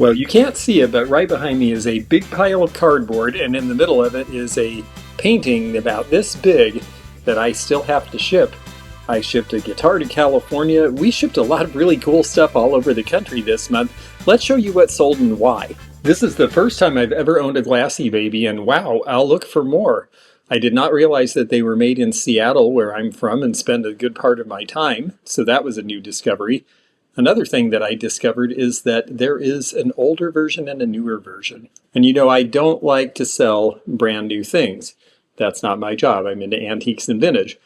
Well, you can't see it, but right behind me is a big pile of cardboard, and in the middle of it is a painting about this big that I still have to ship. I shipped a guitar to California. We shipped a lot of really cool stuff all over the country this month. Let's show you what sold and why. This is the first time I've ever owned a Glassy baby, and wow, I'll look for more. I did not realize that they were made in Seattle, where I'm from and spend a good part of my time, so that was a new discovery. Another thing that I discovered is that there is an older version and a newer version. And you know, I don't like to sell brand new things. That's not my job. I'm into antiques and vintage.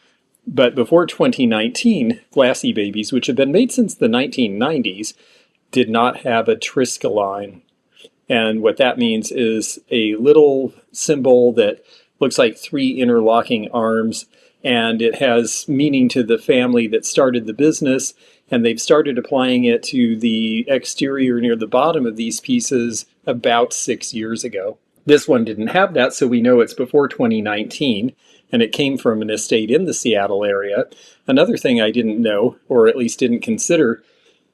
But before 2019, Glassy babies, which have been made since the 1990s, did not have a Triskaline. And what that means is a little symbol that looks like three interlocking arms, and it has meaning to the family that started the business, and they've started applying it to the exterior near the bottom of these pieces about 6 years ago. This one didn't have that, so we know it's before 2019, and it came from an estate in the Seattle area. Another thing I didn't know, or at least didn't consider,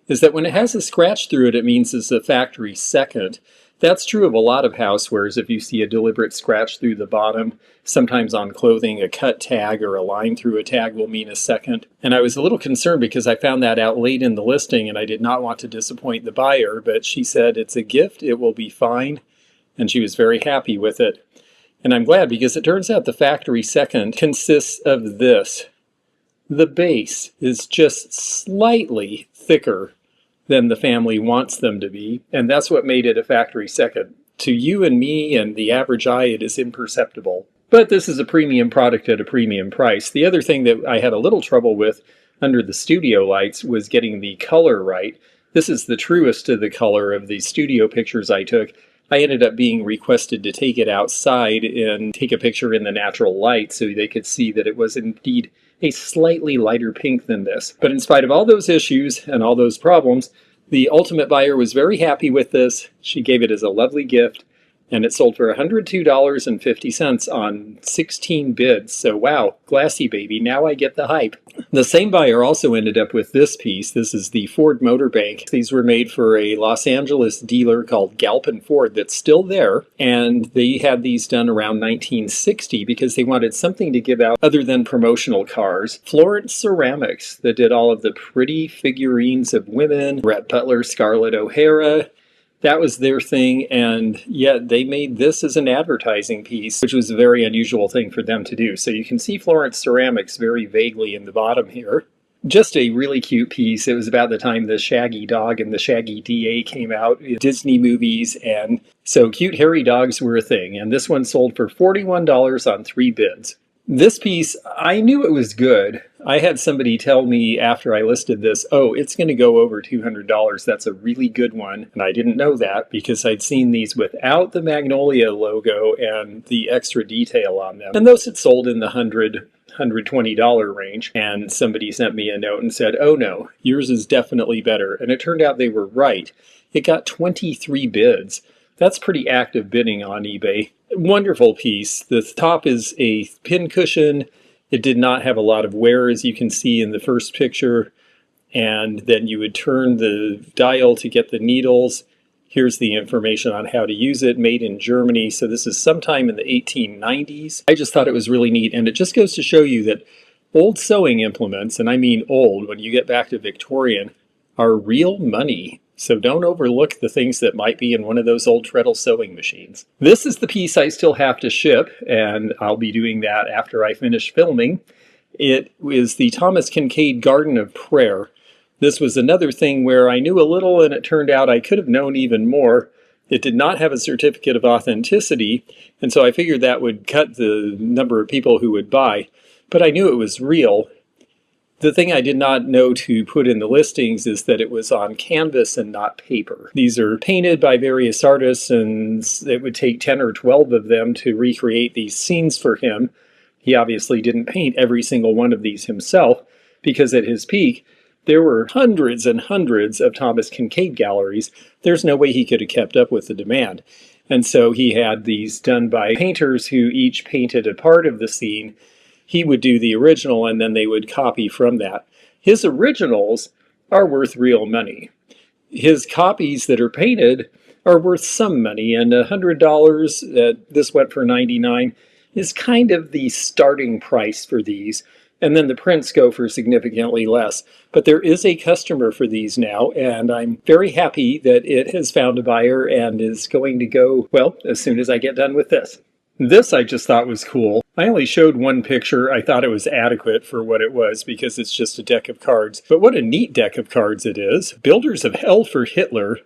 is that when it has a scratch through it, it means it's a factory second. That's true of a lot of housewares. If you see a deliberate scratch through the bottom, sometimes on clothing, a cut tag or a line through a tag will mean a second. And I was a little concerned because I found that out late in the listing and I did not want to disappoint the buyer, but she said it's a gift, it will be fine, and she was very happy with it. And I'm glad because it turns out the factory second consists of this. The base is just slightly thicker than the family wants them to be, and that's what made it a factory second. To you and me and the average eye, it is imperceptible. But this is a premium product at a premium price. The other thing that I had a little trouble with under the studio lights was getting the color right. This is the truest to the color of the studio pictures I took. I ended up being requested to take it outside and take a picture in the natural light so they could see that it was indeed a slightly lighter pink than this. But in spite of all those issues and all those problems, the ultimate buyer was very happy with this. She gave it as a lovely gift, and it sold for $102.50 on 16 bids. So wow, Glassy baby, now I get the hype. The same buyer also ended up with this piece. This is the Ford Motor Bank. These were made for a Los Angeles dealer called Galpin Ford that's still there, and they had these done around 1960 because they wanted something to give out other than promotional cars. Florence ceramics that did all of the pretty figurines of women, Rhett Butler, Scarlett O'Hara. That was their thing, and yet they made this as an advertising piece, which was a very unusual thing for them to do. So you can see Florence ceramics very vaguely in the bottom here. Just a really cute piece. It was about the time the Shaggy Dog and the Shaggy DA came out in Disney movies, and so cute hairy dogs were a thing. And this one sold for $41 on 3 bids. This piece, I knew it was good. I had somebody tell me after I listed this, oh, it's going to go over $200. That's a really good one. And I didn't know that because I'd seen these without the Magnolia logo and the extra detail on them. And those had sold in the $120 range. And somebody sent me a note and said, oh no, yours is definitely better. And it turned out they were right. It got 23 bids. That's pretty active bidding on eBay. Wonderful piece. The top is a pin cushion. It did not have a lot of wear, as you can see in the first picture. And then you would turn the dial to get the needles. Here's the information on how to use it, made in Germany. So this is sometime in the 1890s. I just thought it was really neat. And it just goes to show you that old sewing implements, and I mean old, when you get back to Victorian, are real money. So don't overlook the things that might be in one of those old treadle sewing machines. This is the piece I still have to ship, and I'll be doing that after I finish filming. It is the Thomas Kinkade Garden of Prayer. This was another thing where I knew a little and it turned out I could have known even more. It did not have a certificate of authenticity, and so I figured that would cut the number of people who would buy. But I knew it was real. The thing I did not know to put in the listings is that it was on canvas and not paper. These are painted by various artists, and it would take 10 or 12 of them to recreate these scenes for him. He obviously didn't paint every single one of these himself, because at his peak, there were hundreds and hundreds of Thomas Kinkade galleries. There's no way he could have kept up with the demand. And so he had these done by painters who each painted a part of the scene. He would do the original and then they would copy from that. His originals are worth real money. His copies that are painted are worth some money, and $100, this went for 99, is kind of the starting price for these. And then the prints go for significantly less. But there is a customer for these now, and I'm very happy that it has found a buyer and is going to go, well, as soon as I get done with this. This I just thought was cool. I only showed one picture. I thought it was adequate for what it was because it's just a deck of cards. But what a neat deck of cards it is. Builders of Hell for Hitler.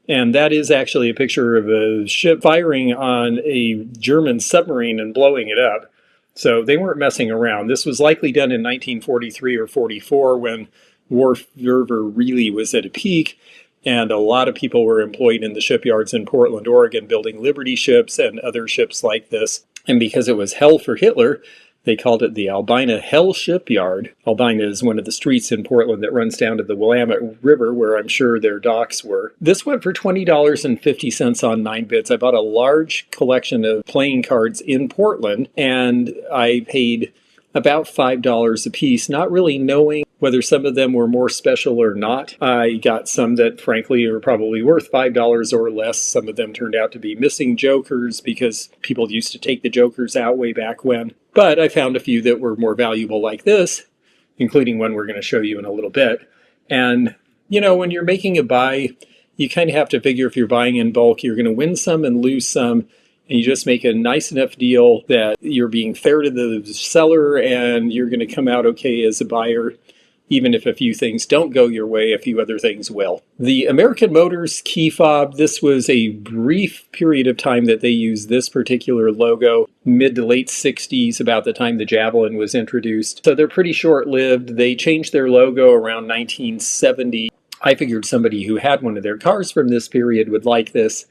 And that is actually a picture of a ship firing on a German submarine and blowing it up. So they weren't messing around. This was likely done in 1943 or 44 when war fervor really was at a peak. And a lot of people were employed in the shipyards in Portland, Oregon, building Liberty ships and other ships like this. And because it was Hell for Hitler, they called it the Albina Hell Shipyard. Albina is one of the streets in Portland that runs down to the Willamette River, where I'm sure their docks were. This went for $20.50 on 9 bids. I bought a large collection of playing cards in Portland, and I paid about $5 a piece, not really knowing whether some of them were more special or not. I got some that frankly are probably worth $5 or less. Some of them turned out to be missing jokers because people used to take the jokers out way back when. But I found a few that were more valuable like this, including one we're going to show you in a little bit. And, you know, when you're making a buy, you kind of have to figure if you're buying in bulk, you're going to win some and lose some. And you just make a nice enough deal that you're being fair to the seller and you're going to come out okay as a buyer, even if a few things don't go your way, a few other things will. The American Motors key fob, this was a brief period of time that they used this particular logo, mid to late 60s, about the time the Javelin was introduced. So they're pretty short-lived. They changed their logo around 1970. I figured somebody who had one of their cars from this period would like this.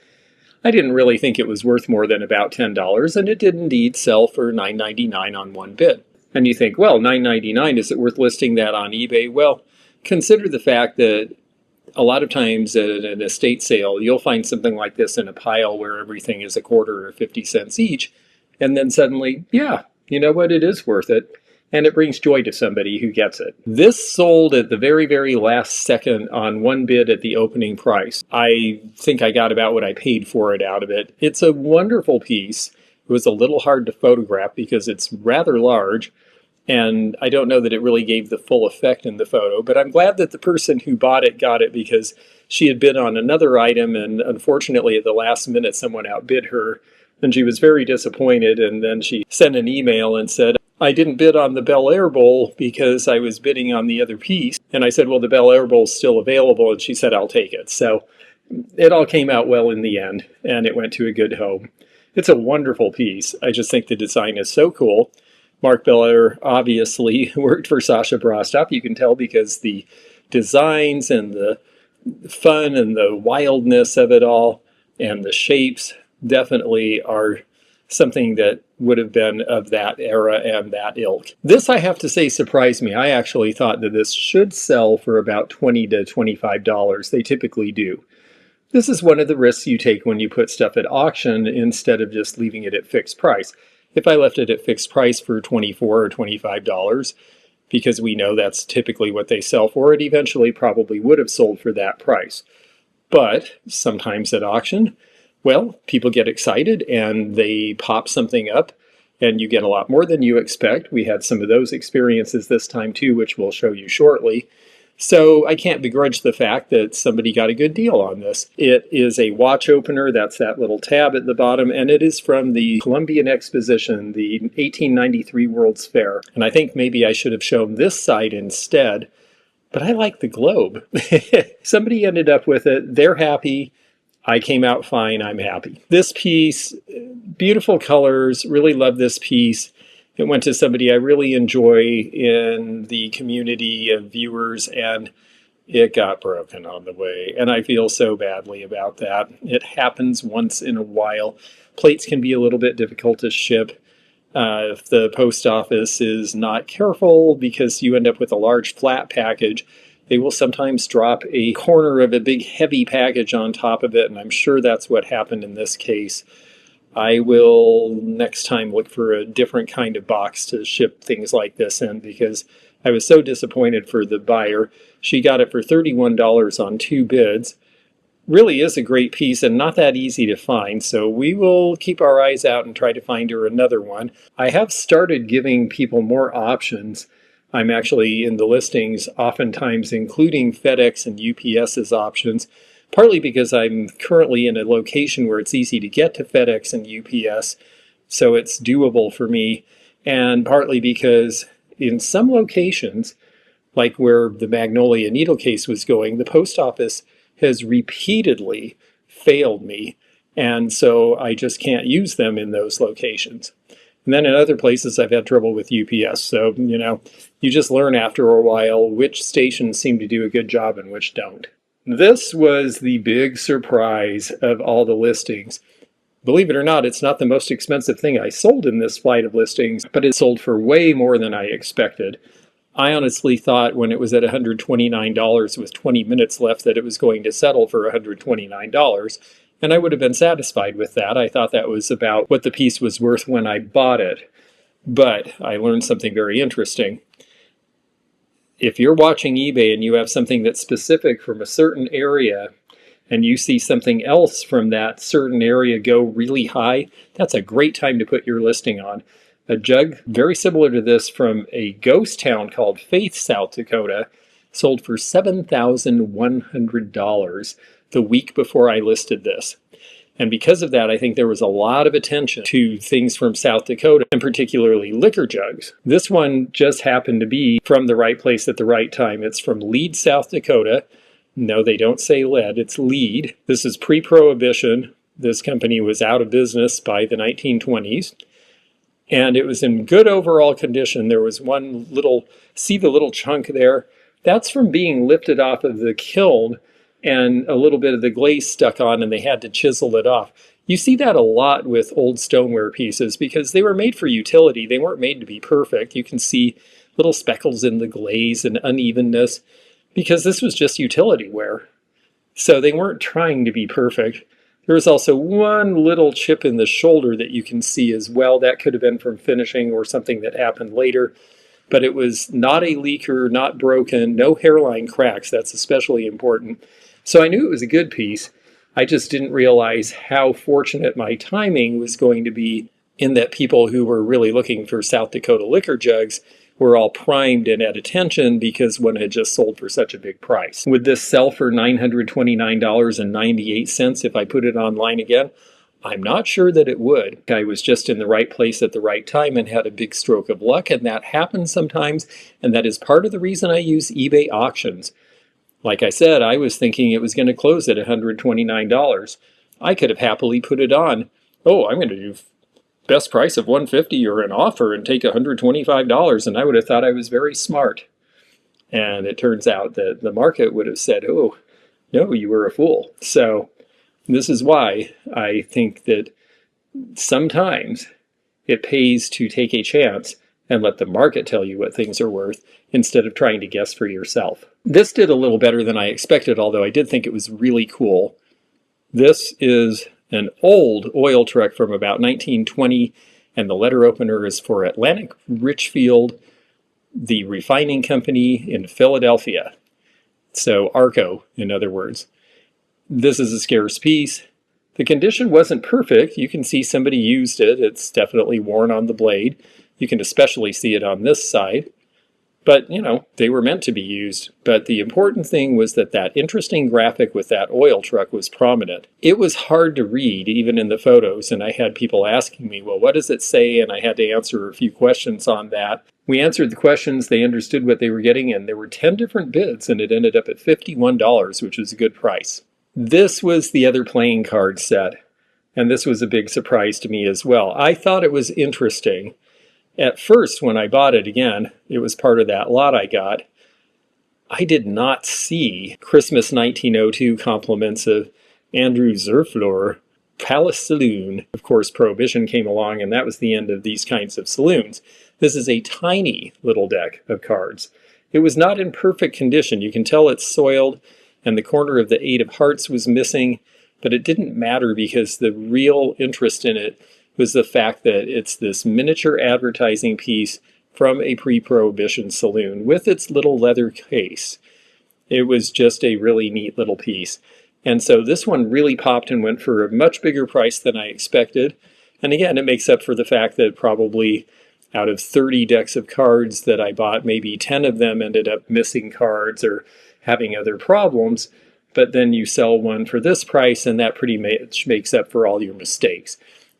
I didn't really think it was worth more than about $10, and it did indeed sell for $9.99 on one bid. And you think, well, $9.99, is it worth listing that on eBay? Well, consider the fact that a lot of times at an estate sale, you'll find something like this in a pile where everything is a quarter or 50 cents each, and then suddenly, yeah, you know what, it is worth it. And it brings joy to somebody who gets it. This sold at the very, very last second on one bid at the opening price. I think I got about what I paid for it out of it. It's a wonderful piece. It was a little hard to photograph because it's rather large, and I don't know that it really gave the full effect in the photo, but I'm glad that the person who bought it got it because she had bid on another item, and unfortunately at the last minute someone outbid her, and she was very disappointed, and then she sent an email and said, I didn't bid on the Bel Air Bowl because I was bidding on the other piece. And I said, well, the Bel Air Bowl's still available. And she said, I'll take it. So it all came out well in the end, and it went to a good home. It's a wonderful piece. I just think the design is so cool. Mark Belair obviously worked for Sasha Brostoff. You can tell because the designs and the fun and the wildness of it all and the shapes definitely are something that would have been of that era and that ilk. This, I have to say, surprised me. I actually thought that this should sell for about $20 to $25. They typically do. This is one of the risks you take when you put stuff at auction instead of just leaving it at fixed price. If I left it at fixed price for $24 or $25, because we know that's typically what they sell for, it eventually probably would have sold for that price. But sometimes at auction, well, people get excited and they pop something up and you get a lot more than you expect. We had some of those experiences this time too, which we'll show you shortly. So I can't begrudge the fact that somebody got a good deal on this. It is a watch opener, that's that little tab at the bottom, and it is from the Columbian Exposition, the 1893 World's Fair. And I think maybe I should have shown this side instead, but I like the globe. Somebody ended up with it, they're happy. I came out fine, I'm happy. This piece, beautiful colors, really love this piece. It went to somebody I really enjoy in the community of viewers, and it got broken on the way. And I feel so badly about that. It happens once in a while. Plates can be a little bit difficult to ship if the post office is not careful, because you end up with a large flat package. They will sometimes drop a corner of a big heavy package on top of it, and I'm sure that's what happened in this case. I will next time look for a different kind of box to ship things like this in, because I was so disappointed for the buyer. She got it for $31 on 2 bids, really is a great piece and not that easy to find, so we will keep our eyes out and try to find her another one. I have started giving people more options. I'm actually in the listings oftentimes including FedEx and UPS's options, partly because I'm currently in a location where it's easy to get to FedEx and UPS, so it's doable for me, and partly because in some locations, like where the Magnolia needle case was going, the post office has repeatedly failed me, and so I just can't use them in those locations. And then in other places I've had trouble with UPS, so you just learn after a while which stations seem to do a good job and which don't. This was the big surprise of all the listings. Believe it or not, it's not the most expensive thing I sold in this flight of listings, but it sold for way more than I expected. I honestly thought when it was at $129 with 20 minutes left that it was going to settle for $129, and I would have been satisfied with that. I thought that was about what the piece was worth when I bought it. But I learned something very interesting. If you're watching eBay and you have something that's specific from a certain area, and you see something else from that certain area go really high, that's a great time to put your listing on. A jug very similar to this from a ghost town called Faith, South Dakota, sold for $7,100 the week before I listed this. And because of that, I think there was a lot of attention to things from South Dakota, and particularly liquor jugs. This one just happened to be from the right place at the right time. It's from Lead, South Dakota. No, they don't say lead, it's lead. This is pre-prohibition. This company was out of business by the 1920s. And it was in good overall condition. There was one little, see the little chunk there? That's from being lifted off of the kiln and a little bit of the glaze stuck on and they had to chisel it off. You see that a lot with old stoneware pieces because they were made for utility. They weren't made to be perfect. You can see little speckles in the glaze and unevenness because this was just utility wear. So they weren't trying to be perfect. There was also one little chip in the shoulder that you can see as well. That could have been from finishing or something that happened later. But it was not a leaker, not broken, no hairline cracks. That's especially important. So I knew it was a good piece. I just didn't realize how fortunate my timing was going to be in that people who were really looking for South Dakota liquor jugs were all primed and at attention because one had just sold for such a big price. Would this sell for $929.98 if I put it online again? I'm not sure that it would. I was just in the right place at the right time and had a big stroke of luck, and that happens sometimes, and that is part of the reason I use eBay auctions. Like I said, I was thinking it was going to close at $129. I could have happily put it on. Oh, I'm going to do best price of $150 or an offer and take $125, and I would have thought I was very smart. And it turns out that the market would have said, oh, no, you were a fool. So this is why I think that sometimes it pays to take a chance and let the market tell you what things are worth instead of trying to guess for yourself. This did a little better than I expected, although I did think it was really cool. This is an old oil truck from about 1920, and the letter opener is for Atlantic Richfield, the refining company in Philadelphia. So ARCO, in other words. This is a scarce piece. The condition wasn't perfect. You can see somebody used it. It's definitely worn on the blade. You can especially see it on this side. But, they were meant to be used. But the important thing was that that interesting graphic with that oil truck was prominent. It was hard to read, even in the photos, and I had people asking me, well, what does it say? And I had to answer a few questions on that. We answered the questions, they understood what they were getting, and there were 10 different bids, and it ended up at $51, which was a good price. This was the other playing card set, and this was a big surprise to me as well. I thought it was interesting. At first, when I bought it again, it was part of that lot I got. I did not see Christmas 1902 compliments of Andrew Zerflor, Palace Saloon. Of course, Prohibition came along, and that was the end of these kinds of saloons. This is a tiny little deck of cards. It was not in perfect condition. You can tell it's soiled, and the corner of the 8 of hearts was missing, but it didn't matter because the real interest in it was the fact that it's this miniature advertising piece from a pre-Prohibition saloon with its little leather case. It was just a really neat little piece. And so this one really popped and went for a much bigger price than I expected. And again, it makes up for the fact that probably out of 30 decks of cards that I bought, maybe 10 of them ended up missing cards or having other problems. But then you sell one for this price, and that pretty much makes up for all your mistakes.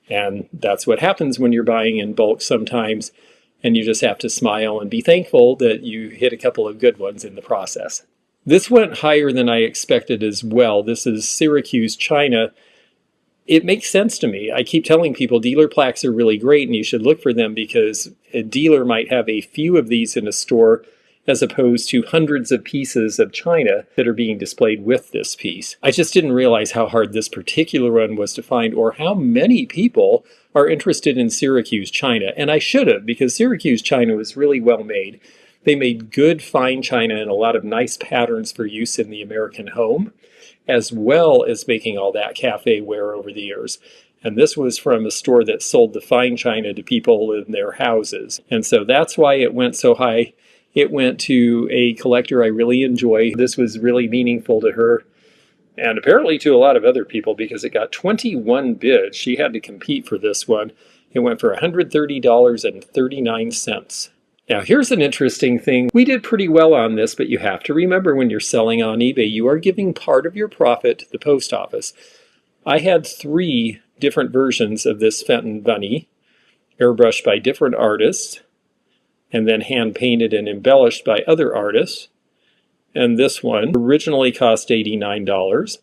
And that's what happens when you're buying in bulk sometimes, and you just have to smile and be thankful that you hit a couple of good ones in the process. This went higher than I expected as well. This is Syracuse, China. It makes sense to me. I keep telling people dealer plaques are really great and you should look for them because a dealer might have a few of these in a store as opposed to hundreds of pieces of china that are being displayed with this piece. I just didn't realize how hard this particular one was to find or how many people are interested in Syracuse china. And I should have, because Syracuse china was really well made. They made good fine china and a lot of nice patterns for use in the American home, as well as making all that cafe ware over the years. And this was from a store that sold the fine china to people in their houses. And so that's why it went so high. It went to a collector I really enjoy. This was really meaningful to her and apparently to a lot of other people because it got 21 bids. She had to compete for this one. It went for $130.39. Now here's an interesting thing. We did pretty well on this, but you have to remember when you're selling on eBay, you are giving part of your profit to the post office. I had 3 different versions of this Fenton bunny, airbrushed by different artists, and then hand painted and embellished by other artists. And this one originally cost $89.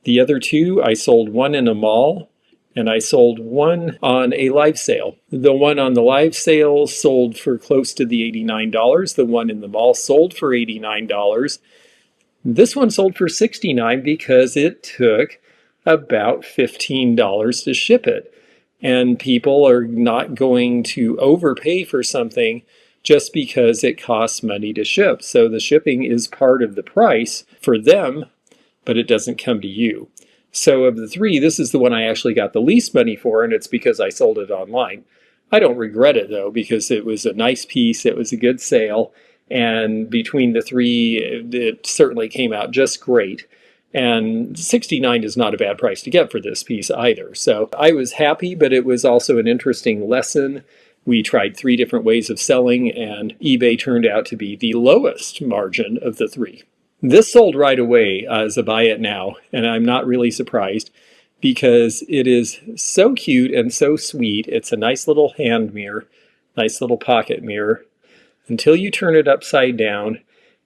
The other 2, I sold one in a mall, and I sold one on a live sale. The one on the live sale sold for close to the $89. The one in the mall sold for $89. This one sold for $69 because it took about $15 to ship it. And people are not going to overpay for something just because it costs money to ship. So the shipping is part of the price for them, but it doesn't come to you. So of the 3, this is the one I actually got the least money for, and it's because I sold it online. I don't regret it, though, because it was a nice piece, it was a good sale, and between the 3, it certainly came out just great. And $69 is not a bad price to get for this piece either. So I was happy, but it was also an interesting lesson. We tried 3 different ways of selling, and eBay turned out to be the lowest margin of the 3. This sold right away as a buy it now, and I'm not really surprised because it is so cute and so sweet. It's a nice little hand mirror, nice little pocket mirror, until you turn it upside down,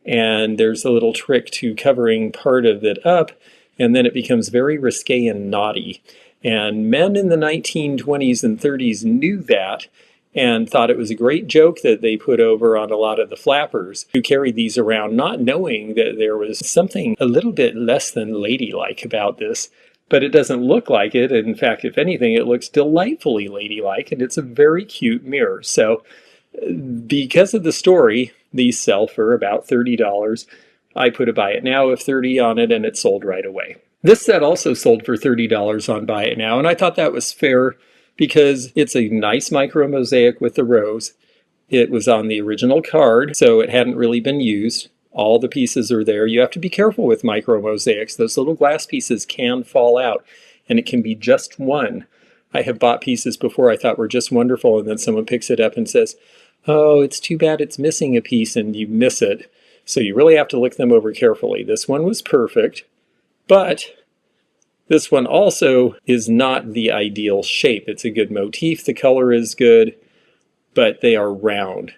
and there's a little trick to covering part of it up, and then it becomes very risque and naughty. And men in the 1920s and 30s knew that, and thought it was a great joke that they put over on a lot of the flappers who carried these around, not knowing that there was something a little bit less than ladylike about this. But it doesn't look like it. In fact, if anything, it looks delightfully ladylike, and it's a very cute mirror. So because of the story, these sell for about $30. I put a buy it now of $30 on it, and it sold right away. This set also sold for $30 on buy it now, and I thought that was fair because it's a nice micro mosaic with the rose. It was on the original card, so it hadn't really been used. All the pieces are there. You have to be careful with micro mosaics. Those little glass pieces can fall out, and it can be just one. I have bought pieces before I thought were just wonderful, and then someone picks it up and says, "Oh, it's too bad it's missing a piece," and you miss it. So you really have to look them over carefully. This one was perfect, but this one also is not the ideal shape. It's a good motif, the color is good, but they are round.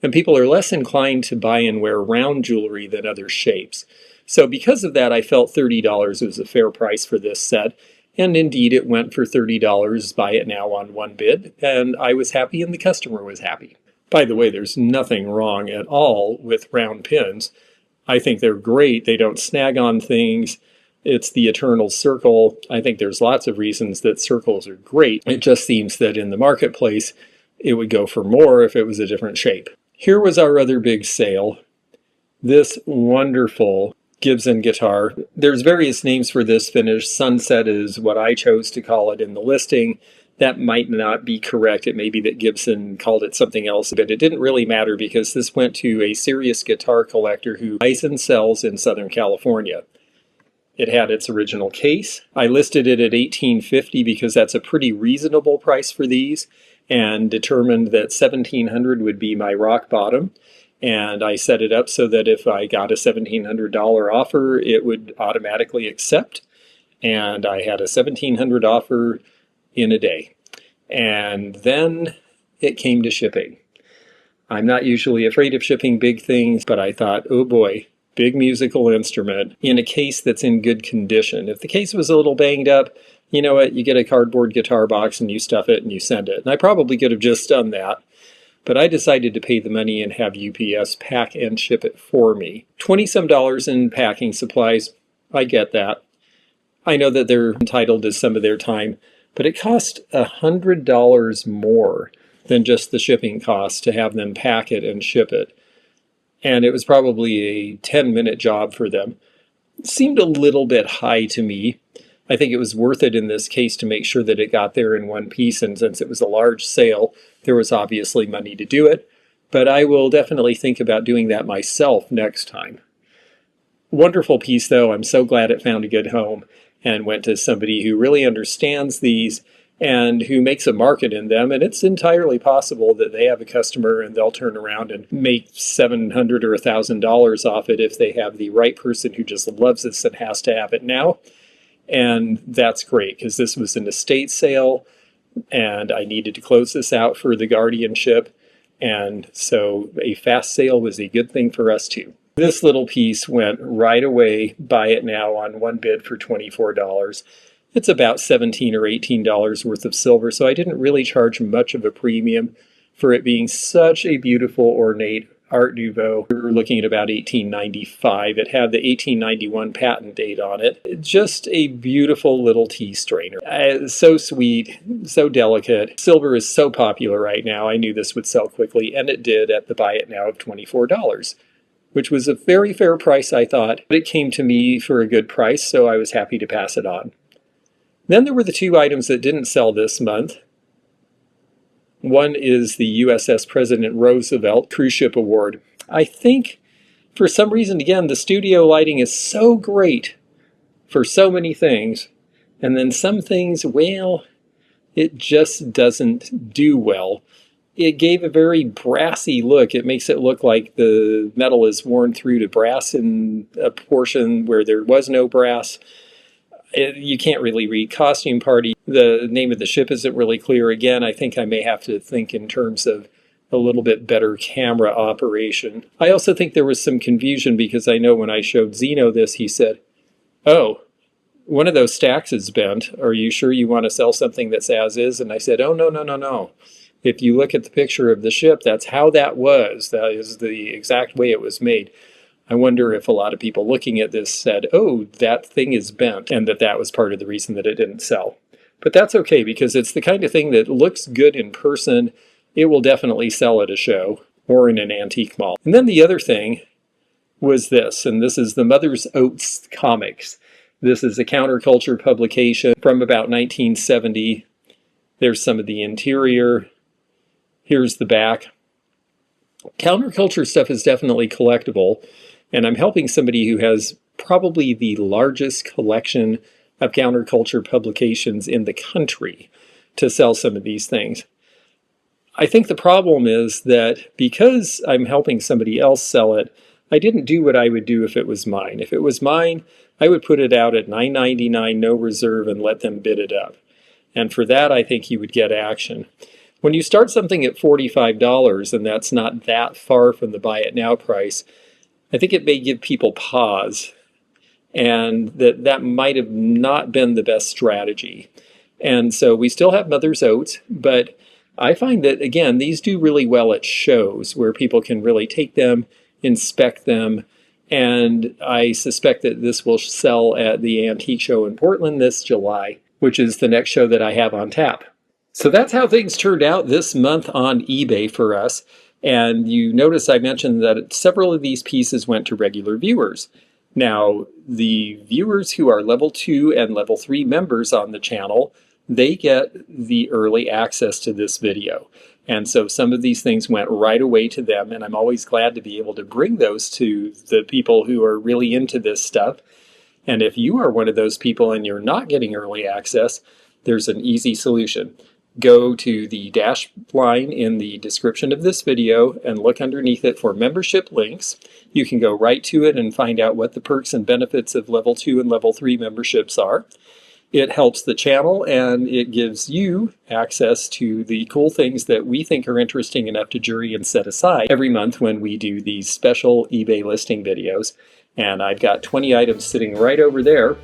And people are less inclined to buy and wear round jewelry than other shapes. So because of that, I felt $30 was a fair price for this set. And indeed, it went for $30, buy it now on one bid. And I was happy and the customer was happy. By the way, there's nothing wrong at all with round pins. I think they're great. They don't snag on things. It's the eternal circle. I think there's lots of reasons that circles are great. It just seems that in the marketplace, it would go for more if it was a different shape. Here was our other big sale. This wonderful Gibson guitar. There's various names for this finish. Sunset is what I chose to call it in the listing. That might not be correct. It may be that Gibson called it something else, but it didn't really matter because this went to a serious guitar collector who buys and sells in Southern California. It had its original case. I listed it at $18.50 because that's a pretty reasonable price for these, and determined that $1,700 would be my rock bottom. And I set it up so that if I got a $1,700 offer, it would automatically accept. And I had a $1,700 offer in a day. And then it came to shipping. I'm not usually afraid of shipping big things, but I thought, oh boy, big musical instrument in a case that's in good condition. If the case was a little banged up, you know what, you get a cardboard guitar box and you stuff it and you send it. And I probably could have just done that, but I decided to pay the money and have UPS pack and ship it for me. $20-some in packing supplies, I get that. I know that they're entitled to some of their time, but it cost $100 more than just the shipping cost to have them pack it and ship it. And it was probably a 10-minute job for them. It seemed a little bit high to me. I think it was worth it in this case to make sure that it got there in one piece, and since it was a large sale, there was obviously money to do it. But I will definitely think about doing that myself next time. Wonderful piece though. I'm so glad it found a good home and went to somebody who really understands these and who makes a market in them. And it's entirely possible that they have a customer and they'll turn around and make $700 or $1,000 off it if they have the right person who just loves this and has to have it now. And that's great, because this was an estate sale and I needed to close this out for the guardianship. And so a fast sale was a good thing for us too. This little piece went right away, buy it now on one bid for $24. It's about $17 or $18 worth of silver, so I didn't really charge much of a premium for it being such a beautiful, ornate Art Nouveau. We were looking at about $18.95. It had the 1891 patent date on it. Just a beautiful little tea strainer. So sweet, so delicate. Silver is so popular right now. I knew this would sell quickly, and it did at the buy it now of $24, which was a very fair price, I thought. But it came to me for a good price, so I was happy to pass it on. Then there were the two items that didn't sell this month. One is the USS President Roosevelt Cruise Ship Award. I think, for some reason, again, the studio lighting is so great for so many things, and then some things, well, it just doesn't do well. It gave a very brassy look. It makes it look like the metal is worn through to brass in a portion where there was no brass. You can't really read costume party. The name of the ship isn't really clear. Again, I think I may have to think in terms of a little bit better camera operation. I also think there was some confusion because I know when I showed Zeno this, he said, oh, one of those stacks is bent. Are you sure you want to sell something that's as is? And I said, oh, no. If you look at the picture of the ship, that's how that was. That is the exact way it was made. I wonder if a lot of people looking at this said, oh, that thing is bent, and that was part of the reason that it didn't sell. But that's okay, because it's the kind of thing that looks good in person. It will definitely sell at a show or in an antique mall. And then the other thing was this, and this is the Mother's Oats comics. This is a counterculture publication from about 1970. There's some of the interior. Here's the back. Counterculture stuff is definitely collectible. And I'm helping somebody who has probably the largest collection of counterculture publications in the country to sell some of these things. I think the problem is that because I'm helping somebody else sell it, I didn't do what I would do if it was mine. If it was mine, I would put it out at $9.99, no reserve, and let them bid it up. And for that, I think you would get action. When you start something at $45, and that's not that far from the buy it now price, I think it may give people pause, and that might have not been the best strategy. And so we still have Mother's Oats, but I find that, again, these do really well at shows where people can really take them, inspect them, and I suspect that this will sell at the Antique Show in Portland this July, which is the next show that I have on tap. So that's how things turned out this month on eBay for us. And you notice I mentioned that several of these pieces went to regular viewers. Now, the viewers who are level 2 and level 3 members on the channel, they get the early access to this video. And so some of these things went right away to them, and I'm always glad to be able to bring those to the people who are really into this stuff. And if you are one of those people and you're not getting early access, there's an easy solution. Go to the dash line in the description of this video and look underneath it for membership links. You can go right to it and find out what the perks and benefits of level 2 and level 3 memberships are. It helps the channel and it gives you access to the cool things that we think are interesting enough to jury and set aside every month when we do these special eBay listing videos. And I've got 20 items sitting right over there.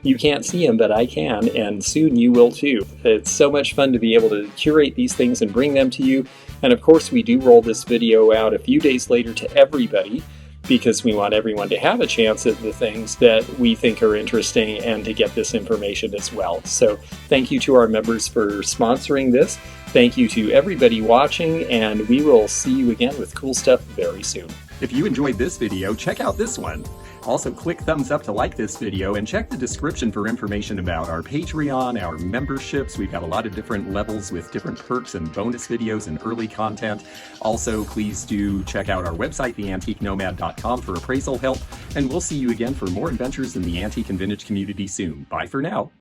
You can't see them, but I can, and soon you will too. It's so much fun to be able to curate these things and bring them to you. And of course, we do roll this video out a few days later to everybody because we want everyone to have a chance at the things that we think are interesting and to get this information as well. So thank you to our members for sponsoring this. Thank you to everybody watching, and we will see you again with cool stuff very soon. If you enjoyed this video, check out this one. Also, click thumbs up to like this video and check the description for information about our Patreon, our memberships. We've got a lot of different levels with different perks and bonus videos and early content. Also, please do check out our website, theantiquenomad.com, for appraisal help. And we'll see you again for more adventures in the antique and vintage community soon. Bye for now.